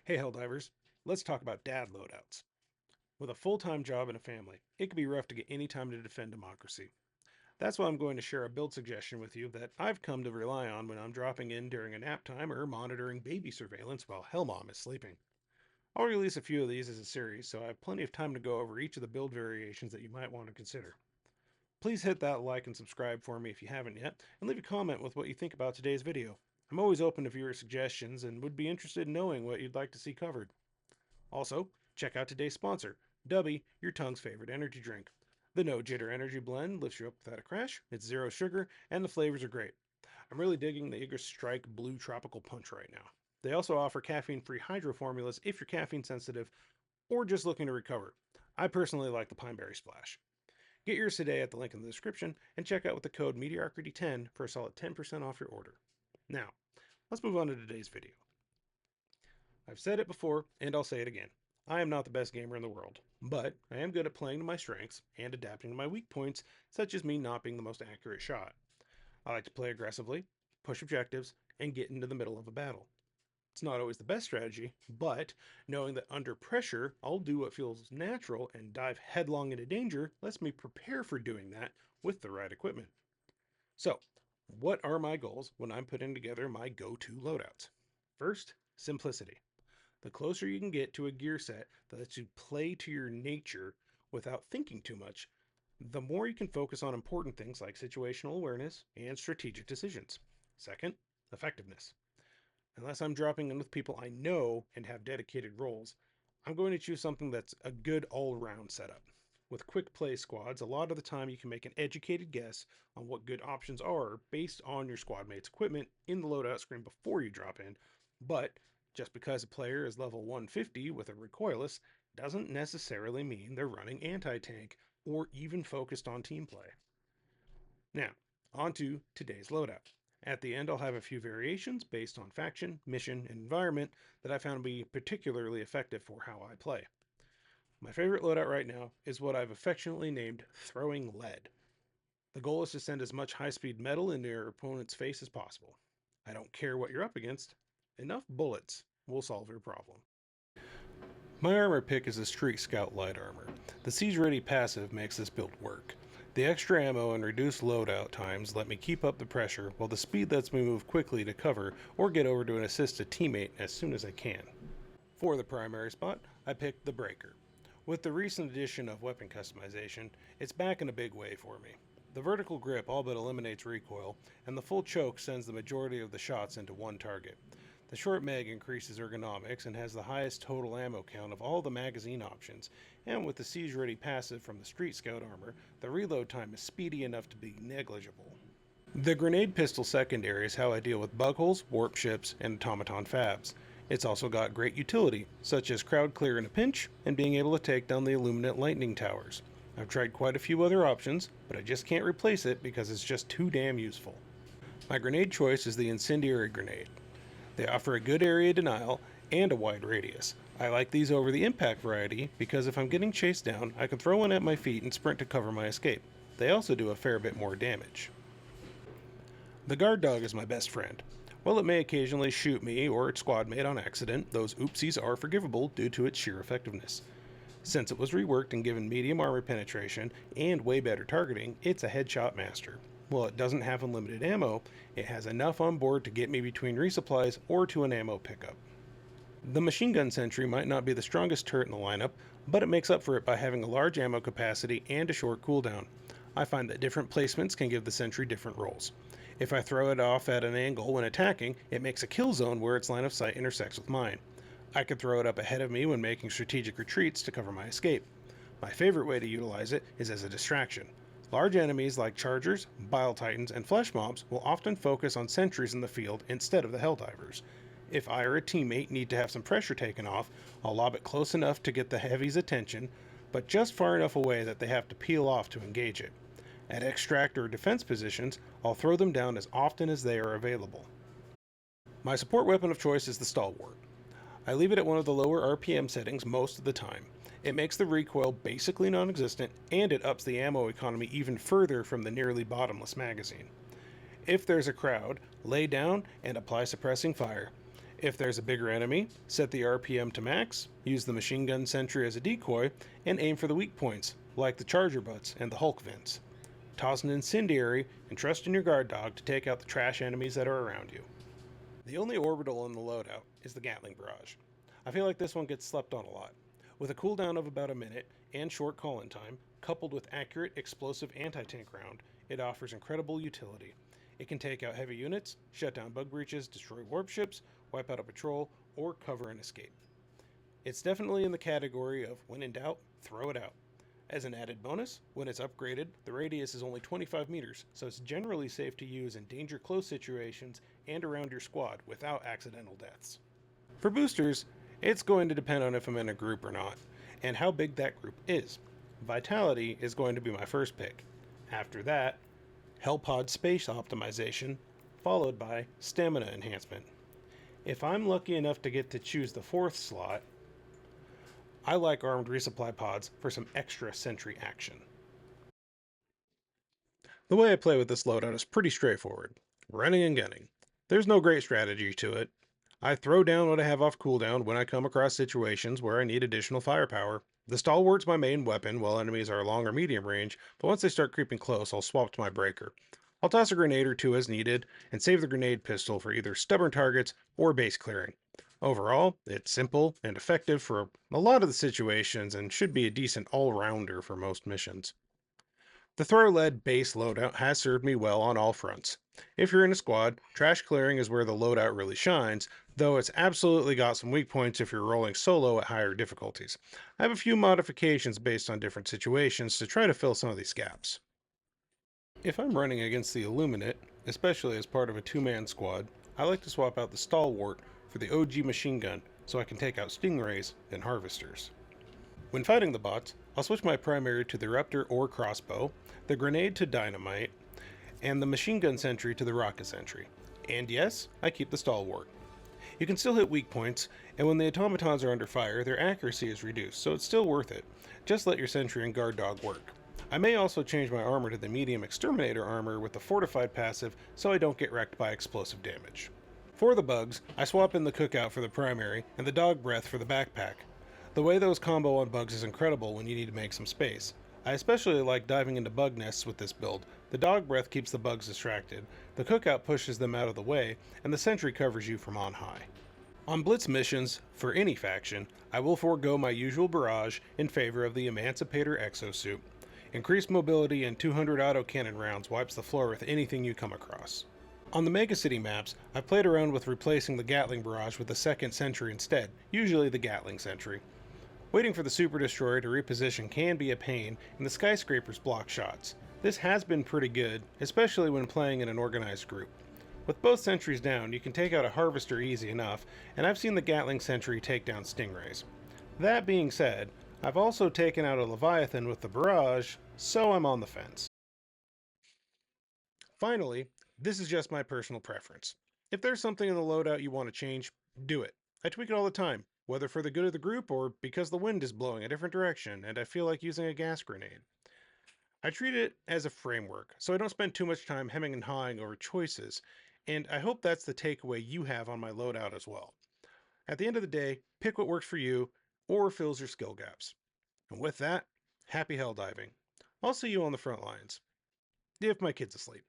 Hey Helldivers, let's talk about Dad Loadouts. With a full-time job and a family, it can be rough to get any time to defend democracy. That's why I'm going to share a build suggestion with you that I've come to rely on when I'm dropping in during a nap time or monitoring baby surveillance while Hellmom is sleeping. I'll release a few of these as a series, so I have plenty of time to go over each of the build variations that you might want to consider. Please hit that like and subscribe for me if you haven't yet, and leave a comment with what you think about today's video. I'm always open to viewer suggestions and would be interested in knowing what you'd like to see covered. Also, check out today's sponsor, Dubby, your tongue's favorite energy drink. The No Jitter Energy Blend lifts you up without a crash, it's zero sugar, and the flavors are great. I'm really digging the Igor Strike Blue Tropical Punch right now. They also offer caffeine-free hydro formulas if you're caffeine sensitive or just looking to recover. I personally like the Pine Berry Splash. Get yours today at the link in the description and check out with the code Mediocrity10 for a solid 10% off your order. Now, let's move on to today's video. I've said it before, and I'll say it again. I am not the best gamer in the world, but I am good at playing to my strengths and adapting to my weak points, such as me not being the most accurate shot. I like to play aggressively, push objectives, and get into the middle of a battle. It's not always the best strategy, but knowing that under pressure, I'll do what feels natural and dive headlong into danger lets me prepare for doing that with the right equipment. So, what are my goals when I'm putting together my go-to loadouts? First, simplicity. The closer you can get to a gear set that lets you play to your nature without thinking too much, the more you can focus on important things like situational awareness and strategic decisions. Second, effectiveness. Unless I'm dropping in with people I know and have dedicated roles, I'm going to choose something that's a good all-round setup. With quick play squads, a lot of the time you can make an educated guess on what good options are based on your squad mate's equipment in the loadout screen before you drop in, but just because a player is level 150 with a recoilless doesn't necessarily mean they're running anti-tank or even focused on team play. Now, on to today's loadout. At the end, I'll have a few variations based on faction, mission, and environment that I found to be particularly effective for how I play. My favorite loadout right now is what I've affectionately named Throwing Lead. The goal is to send as much high-speed metal into your opponent's face as possible. I don't care what you're up against, enough bullets will solve your problem. My armor pick is a Street Scout light armor. The Siege Ready passive makes this build work. The extra ammo and reduced loadout times let me keep up the pressure, while the speed lets me move quickly to cover or get over to assist a teammate as soon as I can. For the primary spot, I picked the Breaker. With the recent addition of weapon customization, it's back in a big way for me. The vertical grip all but eliminates recoil, and the full choke sends the majority of the shots into one target. The short mag increases ergonomics and has the highest total ammo count of all the magazine options, and with the Siege Ready passive from the Street Scout armor, the reload time is speedy enough to be negligible. The grenade pistol secondary is how I deal with bug holes, warp ships, and automaton fabs. It's also got great utility, such as crowd clear in a pinch and being able to take down the Illuminate lightning towers. I've tried quite a few other options, but I just can't replace it because it's just too damn useful. My grenade choice is the Incendiary Grenade. They offer a good area denial and a wide radius. I like these over the impact variety because if I'm getting chased down, I can throw one at my feet and sprint to cover my escape. They also do a fair bit more damage. The guard dog is my best friend. While it may occasionally shoot me or its squad mate on accident, those oopsies are forgivable due to its sheer effectiveness. Since it was reworked and given medium armor penetration and way better targeting, it's a headshot master. While it doesn't have unlimited ammo, it has enough on board to get me between resupplies or to an ammo pickup. The machine gun sentry might not be the strongest turret in the lineup, but it makes up for it by having a large ammo capacity and a short cooldown. I find that different placements can give the sentry different roles. If I throw it off at an angle when attacking, it makes a kill zone where its line of sight intersects with mine. I could throw it up ahead of me when making strategic retreats to cover my escape. My favorite way to utilize it is as a distraction. Large enemies like chargers, bile titans, and flesh mobs will often focus on sentries in the field instead of the Helldivers. If I or a teammate need to have some pressure taken off, I'll lob it close enough to get the heavy's attention, but just far enough away that they have to peel off to engage it. At extract or defense positions, I'll throw them down as often as they are available. My support weapon of choice is the Stalwart. I leave it at one of the lower RPM settings most of the time. It makes the recoil basically non-existent, and it ups the ammo economy even further from the nearly bottomless magazine. If there's a crowd, lay down and apply suppressing fire. If there's a bigger enemy, set the RPM to max, use the machine gun sentry as a decoy, and aim for the weak points, like the charger butts and the Hulk vents. Toss an incendiary and trust in your guard dog to take out the trash enemies that are around you. The only orbital in the loadout is the Gatling Barrage. I feel like this one gets slept on a lot. With a cooldown of about a minute and short call-in time, coupled with accurate explosive anti-tank round, it offers incredible utility. It can take out heavy units, shut down bug breaches, destroy warp ships, wipe out a patrol, or cover an escape. It's definitely in the category of when in doubt, throw it out. As an added bonus, when it's upgraded, the radius is only 25 meters, so it's generally safe to use in danger close situations and around your squad without accidental deaths. For boosters, it's going to depend on if I'm in a group or not, and how big that group is. Vitality is going to be my first pick. After that, Hellpod Space Optimization, followed by Stamina Enhancement. If I'm lucky enough to get to choose the fourth slot, I like armed resupply pods for some extra sentry action. The way I play with this loadout is pretty straightforward. Running and gunning. There's no great strategy to it. I throw down what I have off cooldown when I come across situations where I need additional firepower. The Stalwart's my main weapon while enemies are long or medium range, but once they start creeping close, I'll swap to my breaker. I'll toss a grenade or two as needed, and save the grenade pistol for either stubborn targets or base clearing. Overall, it's simple and effective for a lot of the situations and should be a decent all-rounder for most missions. The throw-led base loadout has served me well on all fronts. If you're in a squad, trash clearing is where the loadout really shines, though it's absolutely got some weak points if you're rolling solo at higher difficulties. I have a few modifications based on different situations to try to fill some of these gaps. If I'm running against the Illuminate, especially as part of a two-man squad, I like to swap out the Stalwart for the OG machine gun so I can take out stingrays and harvesters. When fighting the bots, I'll switch my primary to the Raptor or crossbow, the grenade to dynamite, and the machine gun sentry to the rocket sentry. And yes, I keep the Stalwart. You can still hit weak points, and when the automatons are under fire, their accuracy is reduced, so it's still worth it. Just let your sentry and guard dog work. I may also change my armor to the medium exterminator armor with the fortified passive so I don't get wrecked by explosive damage. For the bugs, I swap in the cookout for the primary and the dog breath for the backpack. The way those combo on bugs is incredible when you need to make some space. I especially like diving into bug nests with this build. The dog breath keeps the bugs distracted, the cookout pushes them out of the way, and the sentry covers you from on high. On blitz missions, for any faction, I will forego my usual barrage in favor of the Emancipator exosuit. Increased mobility and 200 autocannon rounds wipes the floor with anything you come across. On the megacity maps, I've played around with replacing the Gatling Barrage with the second sentry instead, usually the Gatling Sentry. Waiting for the Super Destroyer to reposition can be a pain, and the skyscrapers block shots. This has been pretty good, especially when playing in an organized group. With both sentries down, you can take out a harvester easy enough, and I've seen the Gatling Sentry take down stingrays. That being said, I've also taken out a Leviathan with the barrage, so I'm on the fence. Finally, this is just my personal preference. If there's something in the loadout you want to change, do it. I tweak it all the time, whether for the good of the group or because the wind is blowing a different direction and I feel like using a gas grenade. I treat it as a framework, so I don't spend too much time hemming and hawing over choices, and I hope that's the takeaway you have on my loadout as well. At the end of the day, pick what works for you or fills your skill gaps. And with that, happy hell diving. I'll see you on the front lines. If my kid's asleep.